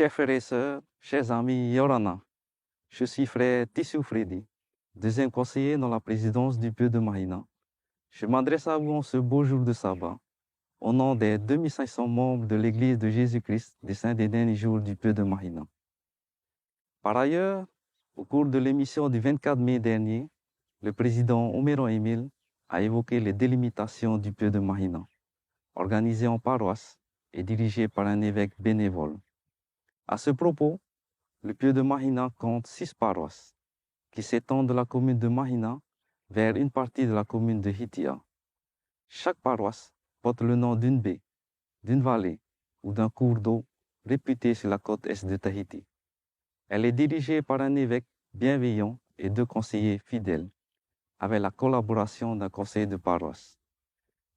Chers frères et sœurs, chers amis Yorana, je suis frère Tissou Freddy, deuxième conseiller dans la présidence du Pieu de Mahina. Je m'adresse à vous en ce beau jour de sabbat, au nom des 2500 membres de l'Église de Jésus-Christ des Saints des derniers jours du Pieu de Mahina. Par ailleurs, au cours de l'émission du 24 mai dernier, le président Omeron Emile a évoqué les délimitations du Pieu de Mahina, organisé en paroisse et dirigé par un évêque bénévole. À ce propos, le Pieu de Mahina compte 6 paroisses qui s'étendent de la commune de Mahina vers une partie de la commune de Hitia. Chaque paroisse porte le nom d'une baie, d'une vallée ou d'un cours d'eau réputé sur la côte est de Tahiti. Elle est dirigée par un évêque bienveillant et 2 conseillers fidèles, avec la collaboration d'un conseil de paroisse.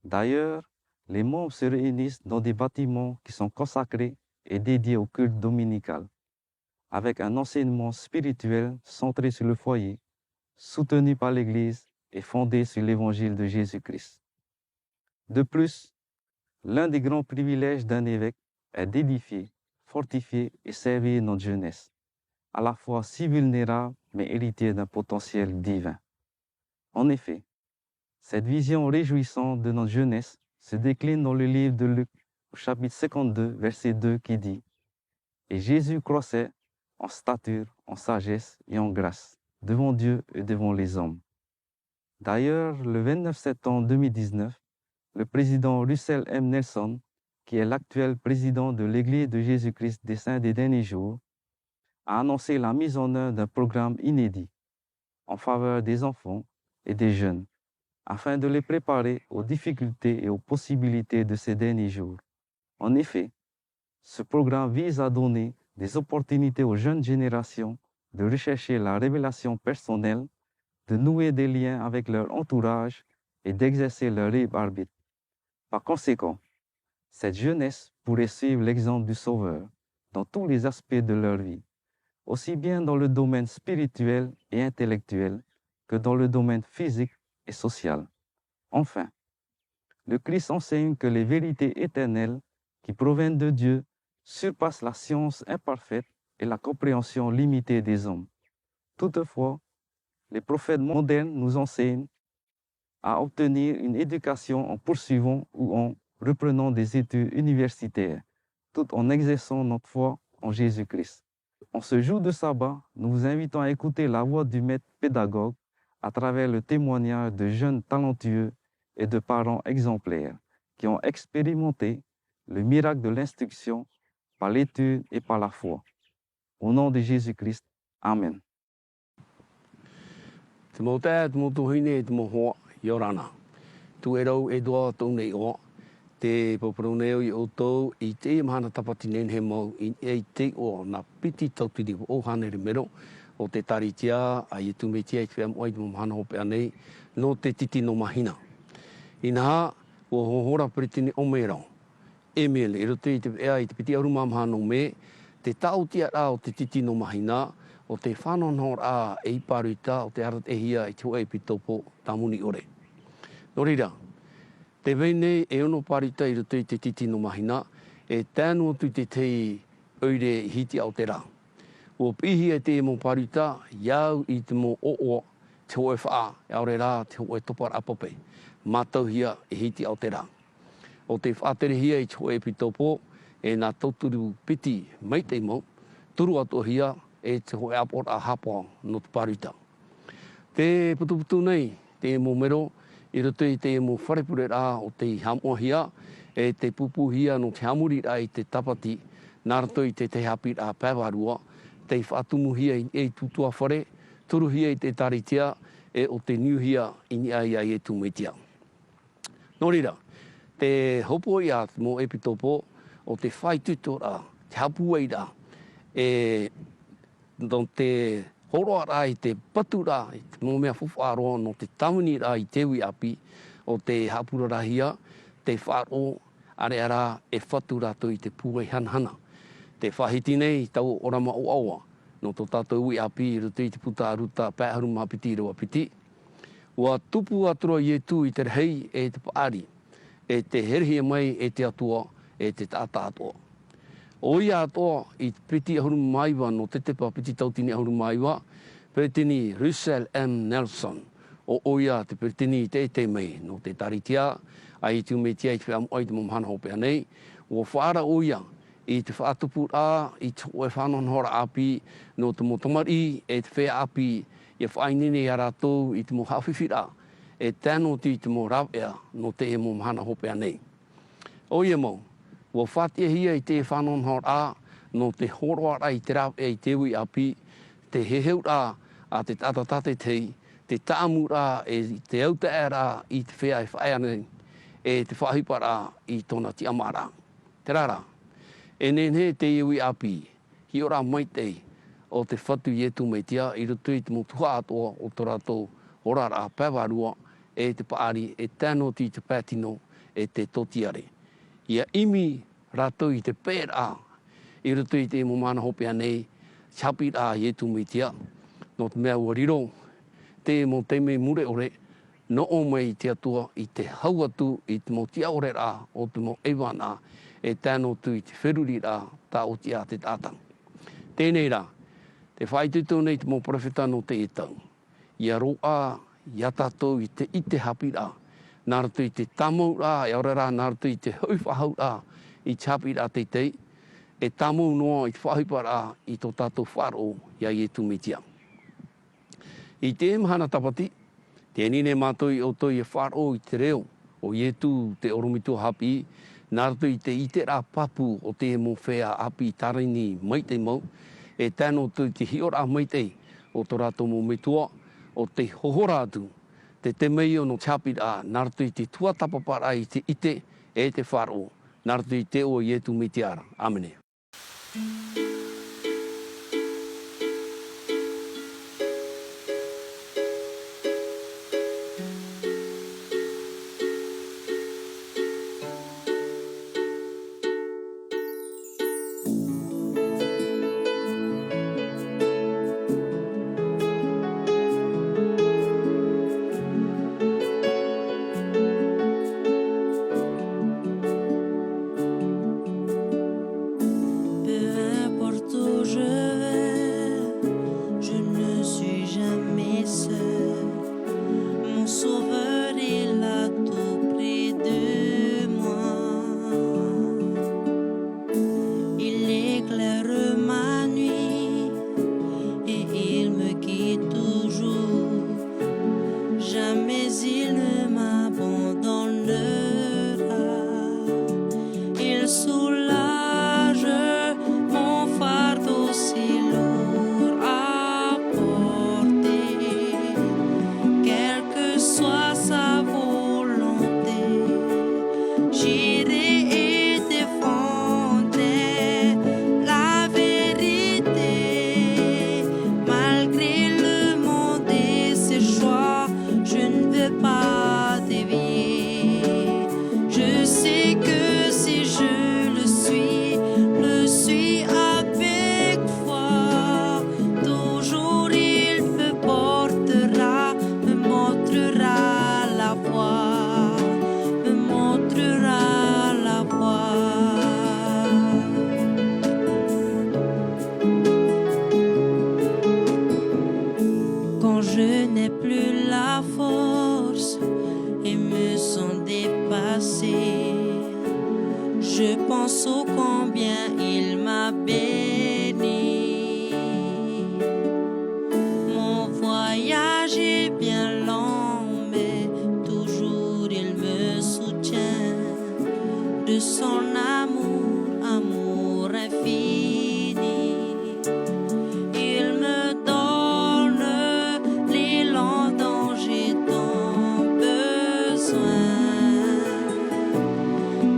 D'ailleurs, les membres se réunissent dans des bâtiments qui sont consacrés et dédiés au culte dominical, avec un enseignement spirituel centré sur le foyer, soutenu par l'Église et fondé sur l'Évangile de Jésus-Christ. De plus, l'un des grands privilèges d'un évêque est d'édifier, fortifier et servir notre jeunesse, à la fois si vulnérable mais héritier d'un potentiel divin. En effet, cette vision réjouissante de notre jeunesse se décline dans le livre de Luc, au chapitre 52, verset 2, qui dit « Et Jésus croissait en stature, en sagesse et en grâce, devant Dieu et devant les hommes. » D'ailleurs, le 29 septembre 2019, le président Russell M. Nelson, qui est l'actuel président de l'Église de Jésus-Christ des Saints des derniers jours, a annoncé la mise en œuvre d'un programme inédit en faveur des enfants et des jeunes, afin de les préparer aux difficultés et aux possibilités de ces derniers jours. En effet, ce programme vise à donner des opportunités aux jeunes générations de rechercher la révélation personnelle, de nouer des liens avec leur entourage et d'exercer leur libre arbitre. Par conséquent, cette jeunesse pourrait suivre l'exemple du Sauveur dans tous les aspects de leur vie, aussi bien dans le domaine spirituel et intellectuel que dans le domaine physique et social. Enfin, le Christ enseigne que les vérités éternelles qui proviennent de Dieu surpassent la science imparfaite et la compréhension limitée des hommes. Toutefois, les prophètes modernes nous enseignent à obtenir une éducation en poursuivant ou en reprenant des études universitaires, tout en exerçant notre foi en Jésus-Christ. En ce jour de sabbat, nous vous invitons à écouter la voix du maître pédagogue à travers le témoignage de jeunes talentueux et de parents exemplaires qui ont expérimenté le miracle de l'instruction par l'étude et par la foi. Au nom de Jésus-Christ, Amen. Yorana. Tu erau e doa tau nei o. Te poporoneo I otou I te mahana tapati nenhe mau I te o na piti tautiri o hane re mero o te taritia a I tu metia I te amoi mo mahana hope anei no te titi no mahina. Ina o hohora pritini o merau. Emil, I roto I te ea I te piti aruma mahano me te tautia a o te titi no mahina o te whanonhor a e paruita o te arat e hia I te hoa I pitopo tamuni ore. Nō reira, te vene e ono parita I roto I te titi no mahina, e tēnu atu te tei oire hiti au te rā. O pihi e te mo parita, iau I te mo o te hoe wha, aure rā te hoe topar apope, mātau hia e hiti au te rā. O te whātere hia I te hoe pitopo, e nā tauturu piti meitei mo, turu atu hia e te hoe apor a hapa no te parita. Te putuputu nei, te mo mero, I roto I te mo wharepure rā o te hamoa hia, e te pupu hia no te hamuri rā I te tapati, nā rato I te hapi rā pēwarua, te whaatumu hia I tutua whare, turu hia I te taritia, e o te niu hia I ni ai ai e tumetia. Nō reira, te hopo I a mo epitopo, o te whai tuto rā, te hapua I rā, e no te horoa rā I te patu rā, I te mō mea whawharoa no te tamuni rā I tewi api o te hapura rā hia, te wharo are ara e whatu rātou I te pūai hanhana. Te whahiti nei tau orama o aua, no tō tātou ui api I roto I te puta aruta pēharu mapiti rewa piti. Ua tupu atura I e tū I te rehei e te paari, e te herhia mai e te atua, e te tāta atua. O ia toa I piti ahuru maiwa no te tepa piti tautini ahuru maiwa, Peretini Russell M. Nelson, o ia te peretini te mei no te taritia, ai tu me tia I te whamu ai te momhana hope anei, o whaara o ia, I te whaatupu a, I te oe whanon hora api, no te motomari, te whea api, I whainini a rātou, I te mo hawhiwhira, tēno te mo rawea, no te e momhana hope anei. O ia mo, o whatia hia I te whanon hora a, no te horoara I te rawea I te ui api, te heheura a te tatatate te tāmura te auta era I te whea whaeane, te whahipara I tōna ti amara. Te rara, nene te iwi api, hi ora maitei o te whatu ietu mei tia, I rutu I te motuha atoa o tō rātou orara pēwarua, te paari, tēno ti te pētino, te totiare. Ia imi rātou I te pēra, I rutu I te momana hope anei, chapi rā ietu mei tia, no te mea ua riro, te mo te mei mure ore, no o mei te atua I te hauatu I te mo tia ore rā, o te mo ewana, tēno tu I te whiruri rā, tā o tia te tātang. Tēnei rā, te whaitutu nei te mo profeta no te etau. Ia roa, ia tātou I te hapi rā, nā ratu I te tamau rā, e ora rā, nā ratu I te hauwhahau rā, I te hapi rā teitei, tamau noa I te whahipa rā, I tō tātou wharo, ia I tu mitia. I te mahana tapati, tēnine mātou I o toi e wharo I te reo, o ietu te oromitu hapi, nā ratu I te rā papu o te mo whea api tarini maitei mau, tēno tu te hiora maitei o tō rātou mo metua, o te hohora atu, te mei o no chapi rā, nā ratu I te tuatapapara I te ite, te wharo, nā ratu I te o ietu mitiara. Amene.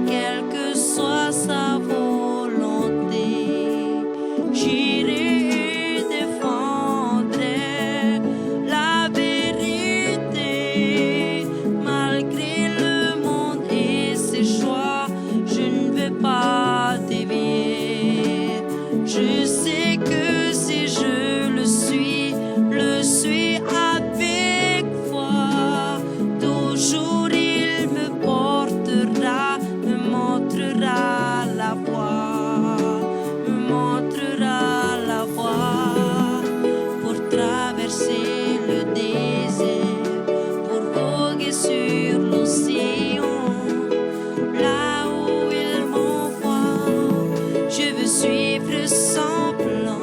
Quelle que soit sa volonté. traverser le désert, pour voguer sur l'océan. Là où il m'envoie, je veux suivre son plan.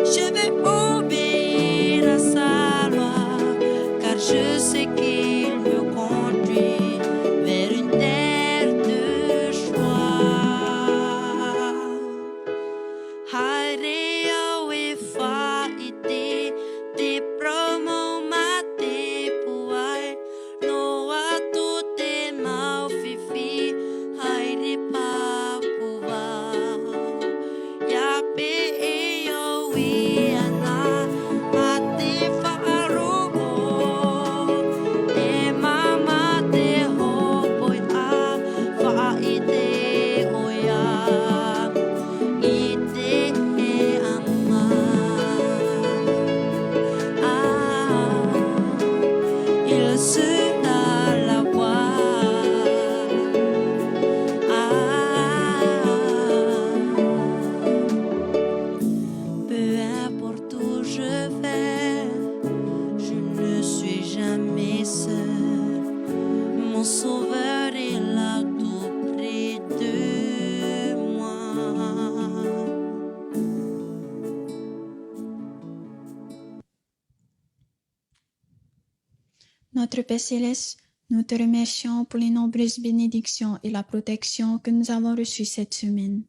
Je veux obéir à sa loi, car je sais qu'il me conduit vers une terre de joie. Hare we fa ite te promo mate puai no a tu te mau fifi hare pa puva ya pe e yo we ana ate farugo e mama te ho poi a fa ite oya ite e ama il sera la voix peu importe où je vais, je ne suis jamais seul. Mon sauveur est là tout près de moi. Notre Père Céleste, nous te remercions pour les nombreuses bénédictions et la protection que nous avons reçues cette semaine.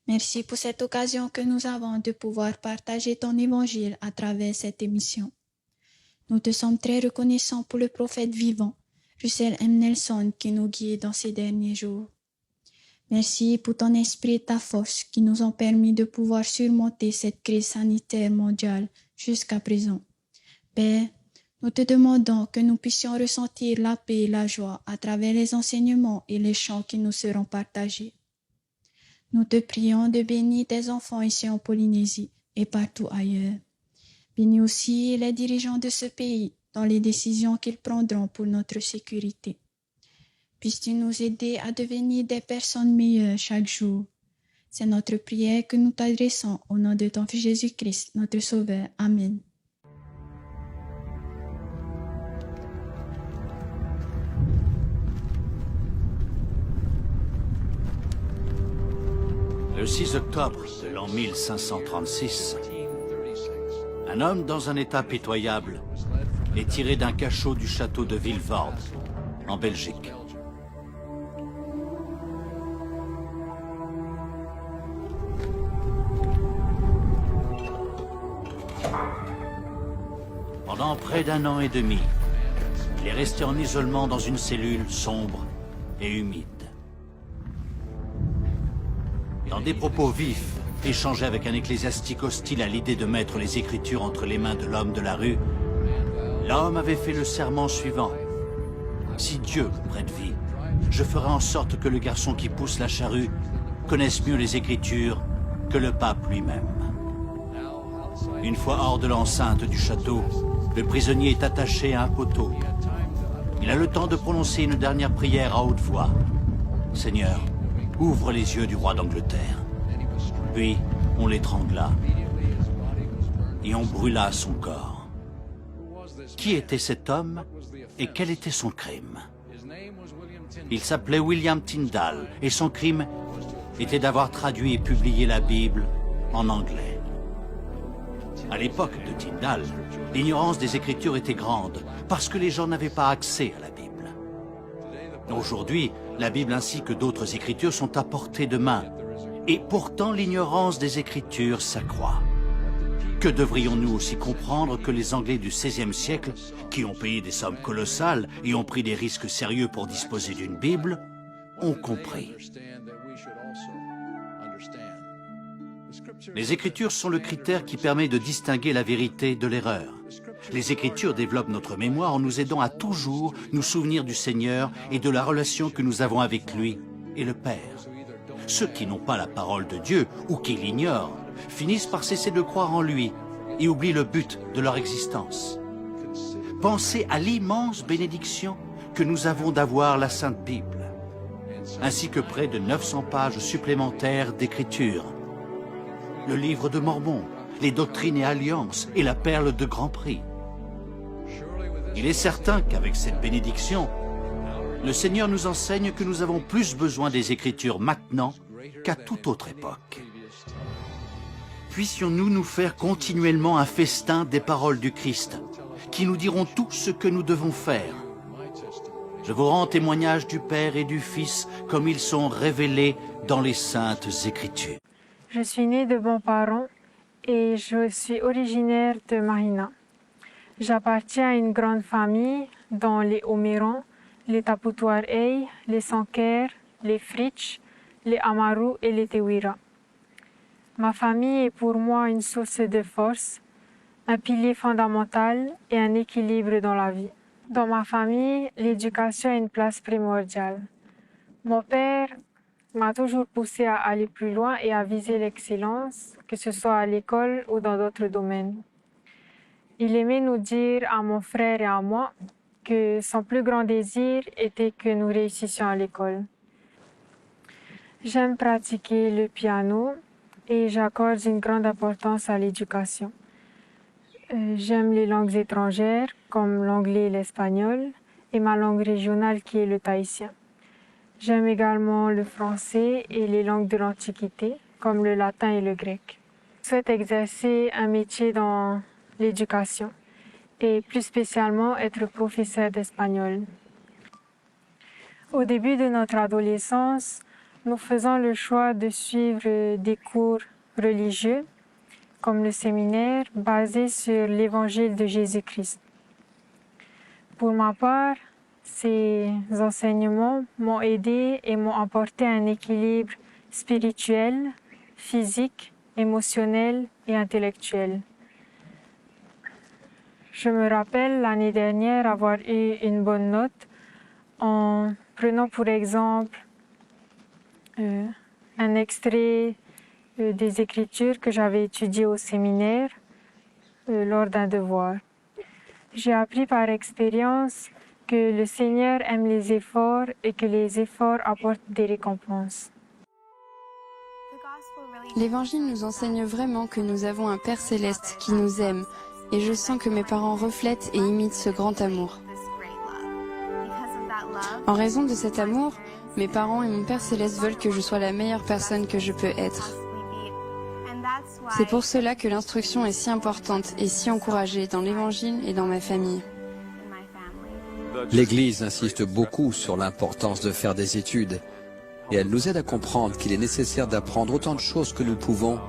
Merci pour cette occasion que nous avons de pouvoir partager ton évangile à travers cette émission. Nous te sommes très reconnaissants pour le prophète vivant, Russell M. Nelson, qui nous guide dans ces derniers jours. Merci pour ton esprit et ta force qui nous ont permis de pouvoir surmonter cette crise sanitaire mondiale jusqu'à présent. Père, nous te demandons que nous puissions ressentir la paix et la joie à travers les enseignements et les chants qui nous seront partagés. Nous te prions de bénir tes enfants ici en Polynésie et partout ailleurs. Bénis aussi les dirigeants de ce pays dans les décisions qu'ils prendront pour notre sécurité. Puisses-tu nous aider à devenir des personnes meilleures chaque jour. C'est notre prière que nous t'adressons au nom de ton Fils Jésus-Christ, notre Sauveur. Amen. Le 6 octobre de l'an 1536, un homme dans un état pitoyable est tiré d'un cachot du château de Vilvoorde, en Belgique. Pendant près d'un an et demi, il est resté en isolement dans une cellule sombre et humide. Dans des propos vifs, échangés avec un ecclésiastique hostile à l'idée de mettre les Écritures entre les mains de l'homme de la rue, l'homme avait fait le serment suivant. Si Dieu me prête vie, je ferai en sorte que le garçon qui pousse la charrue connaisse mieux les Écritures que le pape lui-même. Une fois hors de l'enceinte du château, le prisonnier est attaché à un poteau. Il a le temps de prononcer une dernière prière à haute voix. Seigneur, ouvre les yeux du roi d'Angleterre. Puis, on l'étrangla et on brûla son corps. Qui était cet homme et quel était son crime? Il s'appelait William Tyndale et son crime était d'avoir traduit et publié la Bible en anglais. À l'époque de Tyndale, l'ignorance des Écritures était grande parce que les gens n'avaient pas accès à la Bible. Aujourd'hui, la Bible ainsi que d'autres Écritures sont à portée de main. Et pourtant, l'ignorance des Écritures s'accroît. Que devrions-nous aussi comprendre que les Anglais du XVIe siècle, qui ont payé des sommes colossales et ont pris des risques sérieux pour disposer d'une Bible, ont compris. Les Écritures sont le critère qui permet de distinguer la vérité de l'erreur. Les Écritures développent notre mémoire en nous aidant à toujours nous souvenir du Seigneur et de la relation que nous avons avec lui et le Père. Ceux qui n'ont pas la parole de Dieu ou qui l'ignorent finissent par cesser de croire en lui et oublient le but de leur existence. Pensez à l'immense bénédiction que nous avons d'avoir la Sainte Bible, ainsi que près de 900 pages supplémentaires d'écriture. Le livre de Mormon, les doctrines et alliances et la perle de grand prix. Il est certain qu'avec cette bénédiction, le Seigneur nous enseigne que nous avons plus besoin des Écritures maintenant qu'à toute autre époque. Puissions-nous nous faire continuellement un festin des paroles du Christ, qui nous diront tout ce que nous devons faire. Je vous rends témoignage du Père et du Fils comme ils sont révélés dans les Saintes Écritures. Je suis née de bons parents et je suis originaire de Mahina. J'appartiens à une grande famille dont les Oméran, les Taputouar-Ey, les Sanker, les Fritsch, les Amaru et les Tewira. Ma famille est pour moi une source de force, un pilier fondamental et un équilibre dans la vie. Dans ma famille, l'éducation a une place primordiale. Mon père m'a toujours poussé à aller plus loin et à viser l'excellence, que ce soit à l'école ou dans d'autres domaines. Il aimait nous dire à mon frère et à moi que son plus grand désir était que nous réussissions à l'école. J'aime pratiquer le piano et j'accorde une grande importance à l'éducation. J'aime les langues étrangères comme l'anglais et l'espagnol et ma langue régionale qui est le tahitien. J'aime également le français et les langues de l'Antiquité comme le latin et le grec. Je souhaite exercer un métier dans l'éducation et plus spécialement être professeur d'espagnol. Au début de notre adolescence, nous faisons le choix de suivre des cours religieux comme le séminaire basé sur l'évangile de Jésus-Christ. Pour ma part, ces enseignements m'ont aidé et m'ont apporté un équilibre spirituel, physique, émotionnel et intellectuel. Je me rappelle l'année dernière avoir eu une bonne note en prenant pour exemple un extrait des Écritures que j'avais étudiées au séminaire lors d'un devoir. J'ai appris par expérience que le Seigneur aime les efforts et que les efforts apportent des récompenses. L'Évangile nous enseigne vraiment que nous avons un Père céleste qui nous aime, et je sens que mes parents reflètent et imitent ce grand amour. En raison de cet amour, mes parents et mon Père céleste veulent que je sois la meilleure personne que je peux être. C'est pour cela que l'instruction est si importante et si encouragée dans l'Évangile et dans ma famille. L'Église insiste beaucoup sur l'importance de faire des études et elle nous aide à comprendre qu'il est nécessaire d'apprendre autant de choses que nous pouvons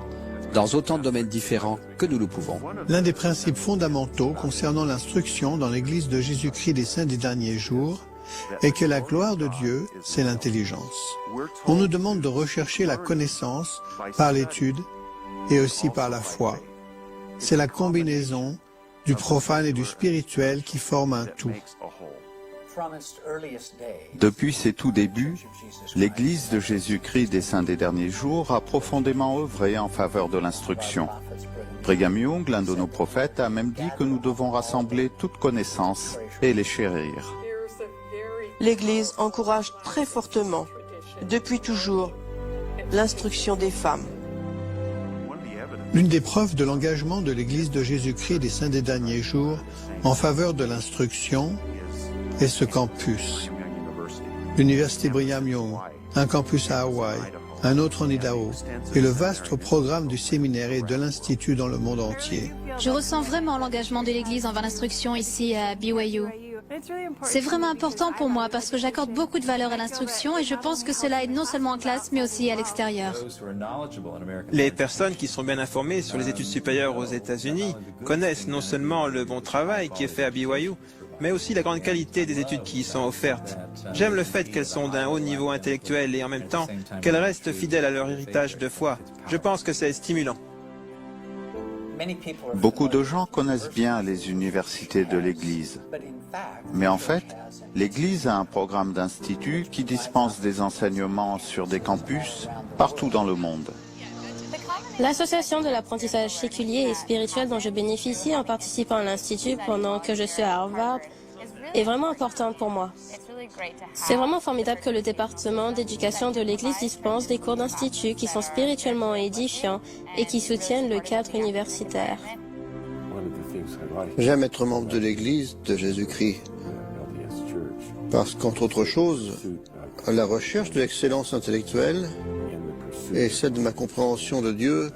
dans autant de domaines différents que nous le pouvons. L'un des principes fondamentaux concernant l'instruction dans l'Église de Jésus-Christ des Saints des derniers jours est que la gloire de Dieu, c'est l'intelligence. On nous demande de rechercher la connaissance par l'étude et aussi par la foi. C'est la combinaison du profane et du spirituel qui forme un tout. Depuis ses tout débuts, l'Église de Jésus-Christ des Saints des derniers jours a profondément œuvré en faveur de l'instruction. Brigham Young, l'un de nos prophètes, a même dit que nous devons rassembler toute connaissance et les chérir. L'Église encourage très fortement, depuis toujours, l'instruction des femmes. L'une des preuves de l'engagement de l'Église de Jésus-Christ des Saints des derniers jours en faveur de l'instruction est ce campus. L'Université Brigham Young, un campus à Hawaï, un autre en Idaho, et le vaste programme du séminaire et de l'Institut dans le monde entier. Je ressens vraiment l'engagement de l'Église envers l'instruction ici à BYU. C'est vraiment important pour moi parce que j'accorde beaucoup de valeur à l'instruction et je pense que cela aide non seulement en classe mais aussi à l'extérieur. Les personnes qui sont bien informées sur les études supérieures aux États-Unis connaissent non seulement le bon travail qui est fait à BYU, mais aussi la grande qualité des études qui y sont offertes. J'aime le fait qu'elles sont d'un haut niveau intellectuel et en même temps qu'elles restent fidèles à leur héritage de foi. Je pense que c'est stimulant. Beaucoup de gens connaissent bien les universités de l'Église. Mais en fait, l'Église a un programme d'institut qui dispense des enseignements sur des campus partout dans le monde. L'association de l'apprentissage séculier et spirituel dont je bénéficie en participant à l'Institut pendant que je suis à Harvard est vraiment importante pour moi. C'est vraiment formidable que le département d'éducation de l'Église dispense des cours d'institut qui sont spirituellement édifiants et qui soutiennent le cadre universitaire. J'aime être membre de l'Église de Jésus-Christ parce qu'entre autres choses, la recherche de l'excellence intellectuelle et celle de ma compréhension de Dieu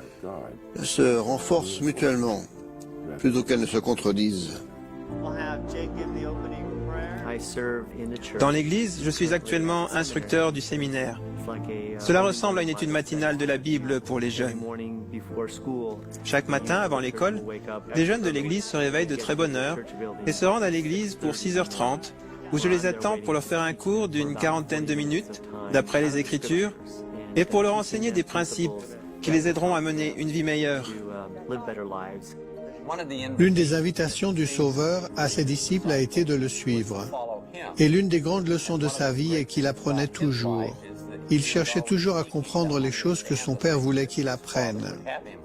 se renforcent mutuellement plutôt qu'elles ne se contredisent. Dans l'église, je suis actuellement instructeur du séminaire. Cela ressemble à une étude matinale de la Bible pour les jeunes. Chaque matin, avant l'école, les jeunes de l'église se réveillent de très bonne heure et se rendent à l'église pour 6h30, où je les attends pour leur faire un cours d'une quarantaine de minutes, d'après les Écritures, et pour leur enseigner des principes qui les aideront à mener une vie meilleure. L'une des invitations du Sauveur à ses disciples a été de le suivre. Et l'une des grandes leçons de sa vie est qu'il apprenait toujours. Il cherchait toujours à comprendre les choses que son Père voulait qu'il apprenne.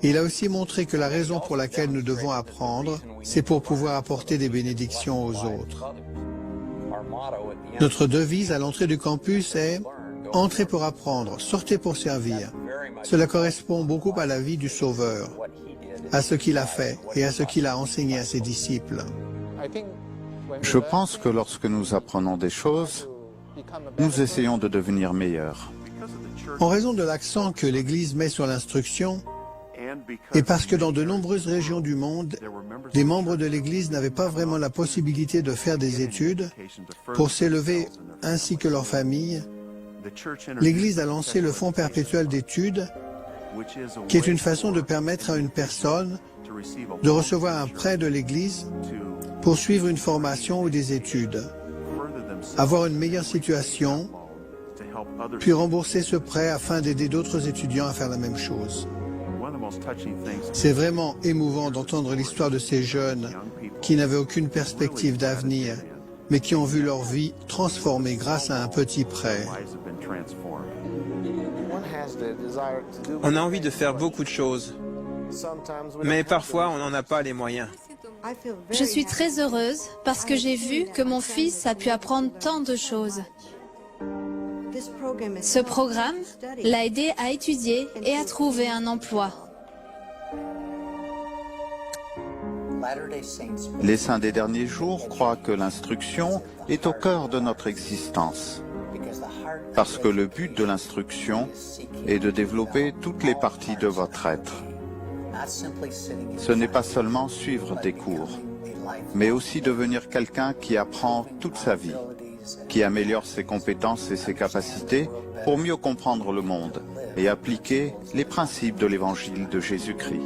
Il a aussi montré que la raison pour laquelle nous devons apprendre, c'est pour pouvoir apporter des bénédictions aux autres. Notre devise à l'entrée du campus est « Entrez pour apprendre, sortez pour servir ». Cela correspond beaucoup à la vie du Sauveur, à ce qu'il a fait et à ce qu'il a enseigné à ses disciples. Je pense que lorsque nous apprenons des choses, nous essayons de devenir meilleurs. En raison de l'accent que l'Église met sur l'instruction, et parce que dans de nombreuses régions du monde, des membres de l'Église n'avaient pas vraiment la possibilité de faire des études pour s'élever ainsi que leurs familles, l'Église a lancé le Fonds perpétuel d'études, qui est une façon de permettre à une personne de recevoir un prêt de l'Église pour suivre une formation ou des études, avoir une meilleure situation, puis rembourser ce prêt afin d'aider d'autres étudiants à faire la même chose. C'est vraiment émouvant d'entendre l'histoire de ces jeunes qui n'avaient aucune perspective d'avenir, mais qui ont vu leur vie transformée grâce à un petit prêt. On a envie de faire beaucoup de choses, mais parfois on n'en a pas les moyens. Je suis très heureuse parce que j'ai vu que mon fils a pu apprendre tant de choses. Ce programme l'a aidé à étudier et à trouver un emploi. Les saints des derniers jours croient que l'instruction est au cœur de notre existence. Parce que le but de l'instruction est de développer toutes les parties de votre être. Ce n'est pas seulement suivre des cours, mais aussi devenir quelqu'un qui apprend toute sa vie, qui améliore ses compétences et ses capacités pour mieux comprendre le monde et appliquer les principes de l'évangile de Jésus-Christ.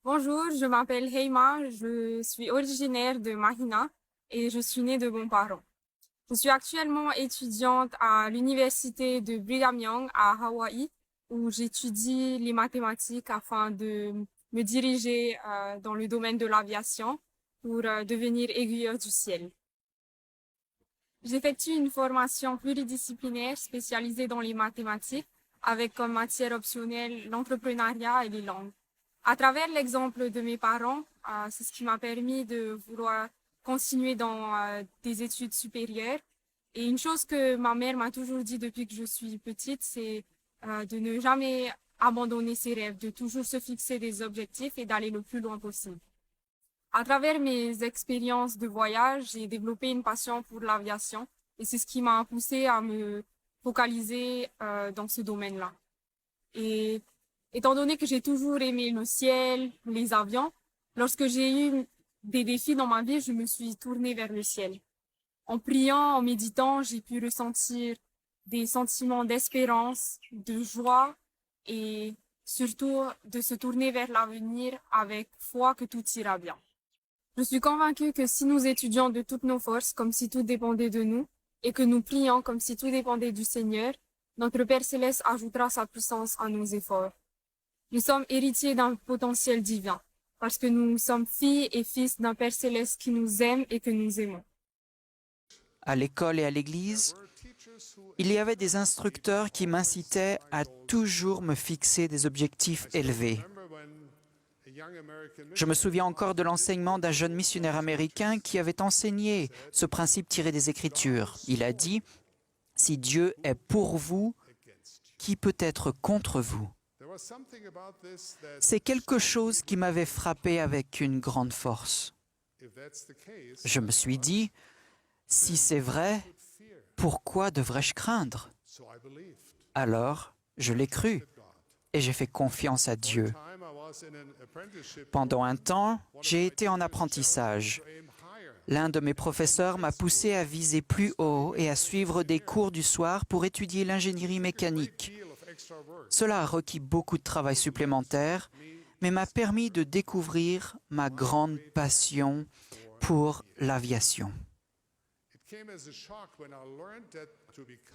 Bonjour, je m'appelle Heima, je suis originaire de Mahina et je suis née de bons parents. Je suis actuellement étudiante à l'université de Brigham Young à Hawaï où j'étudie les mathématiques afin de me diriger dans le domaine de l'aviation pour devenir aiguilleur du ciel. J'effectue une formation pluridisciplinaire spécialisée dans les mathématiques avec comme matière optionnelle l'entrepreneuriat et les langues. À travers l'exemple de mes parents, c'est ce qui m'a permis de vouloir continuer dans des études supérieures. Et une chose que ma mère m'a toujours dit depuis que je suis petite, c'est de ne jamais abandonner ses rêves, de toujours se fixer des objectifs et d'aller le plus loin possible. À travers mes expériences de voyage, j'ai développé une passion pour l'aviation et c'est ce qui m'a poussée à me focaliser dans ce domaine-là. Et étant donné que j'ai toujours aimé le ciel, les avions, lorsque j'ai eu des défis dans ma vie, je me suis tournée vers le ciel. En priant, en méditant, j'ai pu ressentir des sentiments d'espérance, de joie et surtout de se tourner vers l'avenir avec foi que tout ira bien. Je suis convaincue que si nous étudions de toutes nos forces comme si tout dépendait de nous, et que nous prions comme si tout dépendait du Seigneur, notre Père Céleste ajoutera sa puissance à nos efforts. Nous sommes héritiers d'un potentiel divin, parce que nous sommes filles et fils d'un Père Céleste qui nous aime et que nous aimons. À l'école et à l'église, il y avait des instructeurs qui m'incitaient à toujours me fixer des objectifs élevés. Je me souviens encore de l'enseignement d'un jeune missionnaire américain qui avait enseigné ce principe tiré des Écritures. Il a dit « Si Dieu est pour vous, qui peut être contre vous ?» C'est quelque chose qui m'avait frappé avec une grande force. Je me suis dit « Si c'est vrai, pourquoi devrais-je craindre ?» Alors, je l'ai cru et j'ai fait confiance à Dieu. Pendant un temps, j'ai été en apprentissage. L'un de mes professeurs m'a poussé à viser plus haut et à suivre des cours du soir pour étudier l'ingénierie mécanique. Cela a requis beaucoup de travail supplémentaire, mais m'a permis de découvrir ma grande passion pour l'aviation.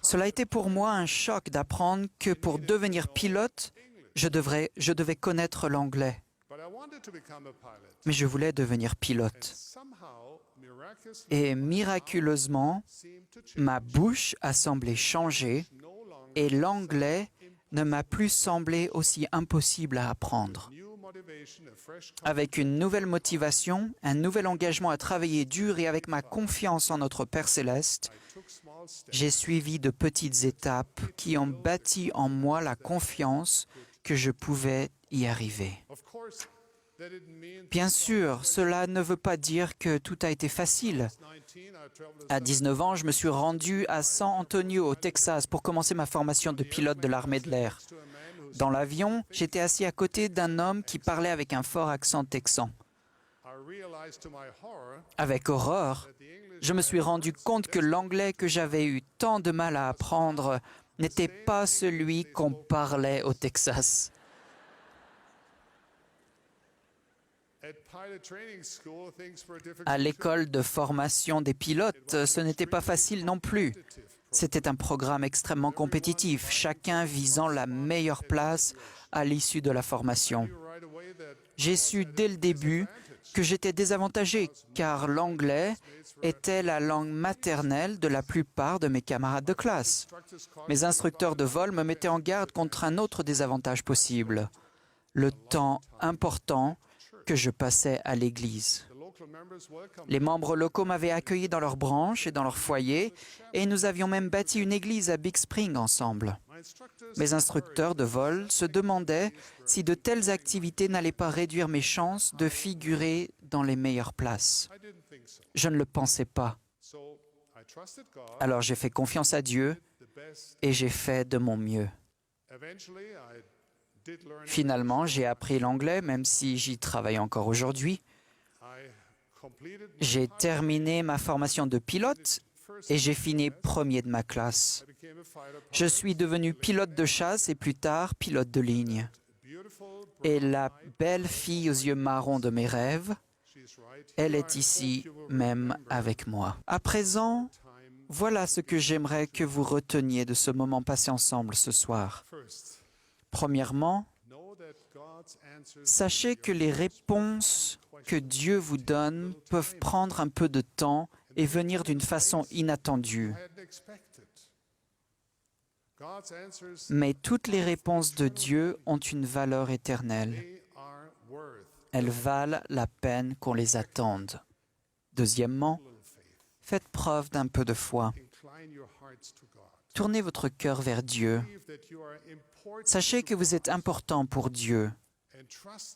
Cela a été pour moi un choc d'apprendre que pour devenir pilote, je devais connaître l'anglais. Mais je voulais devenir pilote. Et miraculeusement, ma bouche a semblé changer et l'anglais ne m'a plus semblé aussi impossible à apprendre. Avec une nouvelle motivation, un nouvel engagement à travailler dur et avec ma confiance en notre Père Céleste, j'ai suivi de petites étapes qui ont bâti en moi la confiance que je pouvais y arriver. Bien sûr, cela ne veut pas dire que tout a été facile. À 19 ans, je me suis rendu à San Antonio, au Texas, pour commencer ma formation de pilote de l'armée de l'air. Dans l'avion, j'étais assis à côté d'un homme qui parlait avec un fort accent texan. Avec horreur, je me suis rendu compte que l'anglais que j'avais eu tant de mal à apprendre n'était pas celui qu'on parlait au Texas. À l'école de formation des pilotes, ce n'était pas facile non plus. C'était un programme extrêmement compétitif, chacun visant la meilleure place à l'issue de la formation. J'ai su dès le début que j'étais désavantagé, car l'anglais était la langue maternelle de la plupart de mes camarades de classe. Mes instructeurs de vol me mettaient en garde contre un autre désavantage possible, le temps important que je passais à l'église. Les membres locaux m'avaient accueilli dans leur branche et dans leur foyer, et nous avions même bâti une église à Big Spring ensemble. Mes instructeurs de vol se demandaient si de telles activités n'allaient pas réduire mes chances de figurer dans les meilleures places. Je ne le pensais pas. Alors j'ai fait confiance à Dieu et j'ai fait de mon mieux. Finalement, j'ai appris l'anglais, même si j'y travaille encore aujourd'hui. J'ai terminé ma formation de pilote et j'ai fini premier de ma classe. Je suis devenu pilote de chasse et plus tard pilote de ligne. Et la belle fille aux yeux marrons de mes rêves, elle est ici même avec moi. À présent, voilà ce que j'aimerais que vous reteniez de ce moment passé ensemble ce soir. Premièrement, sachez que les réponses que Dieu vous donne peuvent prendre un peu de temps et venir d'une façon inattendue. Mais toutes les réponses de Dieu ont une valeur éternelle. Elles valent la peine qu'on les attende. Deuxièmement, faites preuve d'un peu de foi. Tournez votre cœur vers Dieu. Sachez que vous êtes important pour Dieu.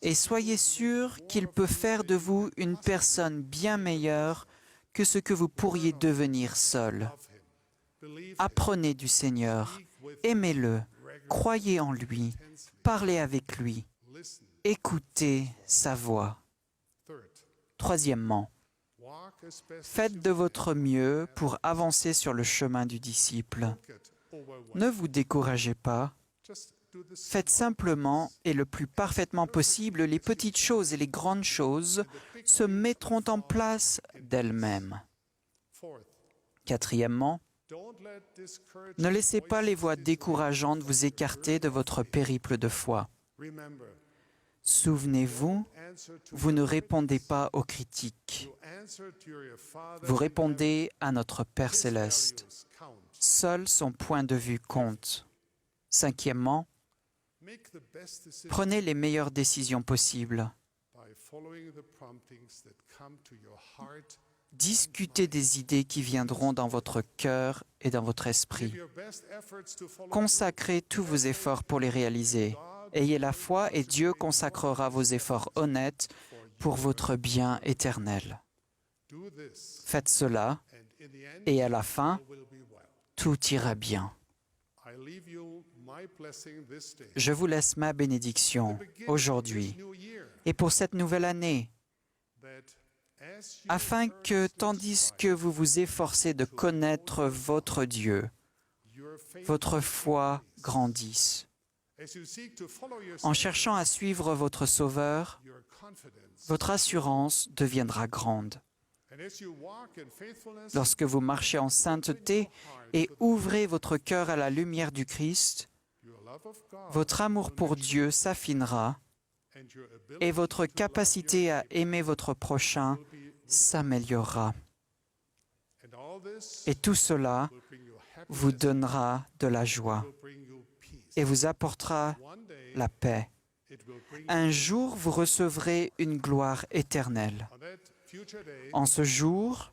Et soyez sûr qu'il peut faire de vous une personne bien meilleure que ce que vous pourriez devenir seul. Apprenez du Seigneur, aimez-le, croyez en lui, parlez avec lui, écoutez sa voix. Troisièmement, faites de votre mieux pour avancer sur le chemin du disciple. Ne vous découragez pas, Faites simplement et le plus parfaitement possible, les petites choses et les grandes choses se mettront en place d'elles-mêmes. Quatrièmement, ne laissez pas les voix décourageantes vous écarter de votre périple de foi. Souvenez-vous, vous ne répondez pas aux critiques. Vous répondez à notre Père céleste. Seul son point de vue compte. Cinquièmement, prenez les meilleures décisions possibles. Discutez des idées qui viendront dans votre cœur et dans votre esprit. Consacrez tous vos efforts pour les réaliser. Ayez la foi et Dieu consacrera vos efforts honnêtes pour votre bien éternel. Faites cela et à la fin, tout ira bien. Je vous laisse ma bénédiction aujourd'hui et pour cette nouvelle année, afin que, tandis que vous vous efforcez de connaître votre Dieu, votre foi grandisse. En cherchant à suivre votre Sauveur, votre assurance deviendra grande. Lorsque vous marchez en sainteté et ouvrez votre cœur à la lumière du Christ, votre amour pour Dieu s'affinera et votre capacité à aimer votre prochain s'améliorera. Et tout cela vous donnera de la joie et vous apportera la paix. Un jour, vous recevrez une gloire éternelle. En ce jour,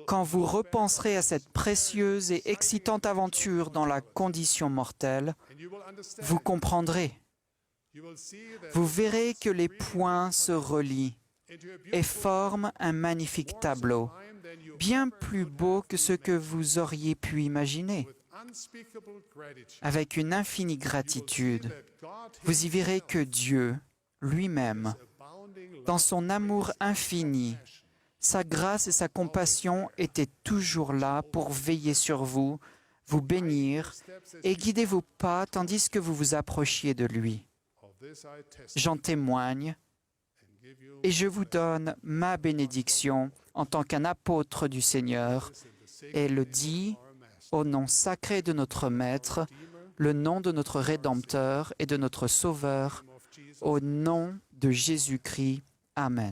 quand vous repenserez à cette précieuse et excitante aventure dans la condition mortelle, vous comprendrez. Vous verrez que les points se relient et forment un magnifique tableau, bien plus beau que ce que vous auriez pu imaginer. Avec une infinie gratitude, vous y verrez que Dieu, lui-même, dans son amour infini, sa grâce et sa compassion étaient toujours là pour veiller sur vous, vous bénir et guider vos pas tandis que vous vous approchiez de lui. J'en témoigne et je vous donne ma bénédiction en tant qu'un apôtre du Seigneur et le dis au nom sacré de notre Maître, le nom de notre Rédempteur et de notre Sauveur, au nom de Jésus-Christ. Amen.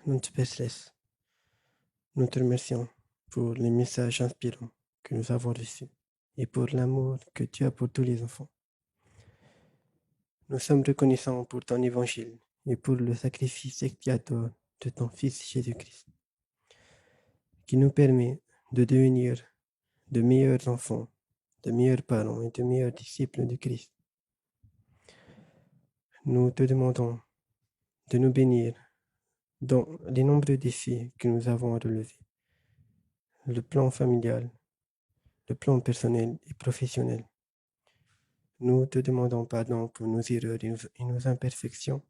Notre Père Céleste, nous te remercions pour les messages inspirants que nous avons reçus et pour l'amour que tu as pour tous les enfants. Nous sommes reconnaissants pour ton évangile et pour le sacrifice expiatoire de ton Fils Jésus-Christ, qui nous permet de devenir de meilleurs enfants, de meilleurs parents et de meilleurs disciples de Christ. Nous te demandons de nous bénir dans les nombreux défis que nous avons à relever, le plan familial, le plan personnel et professionnel. Nous te demandons pardon pour nos erreurs et nos imperfections,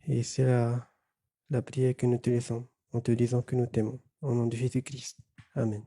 et c'est la prière que nous te laissons en te disant que nous t'aimons. Au nom de Jésus-Christ. Amen.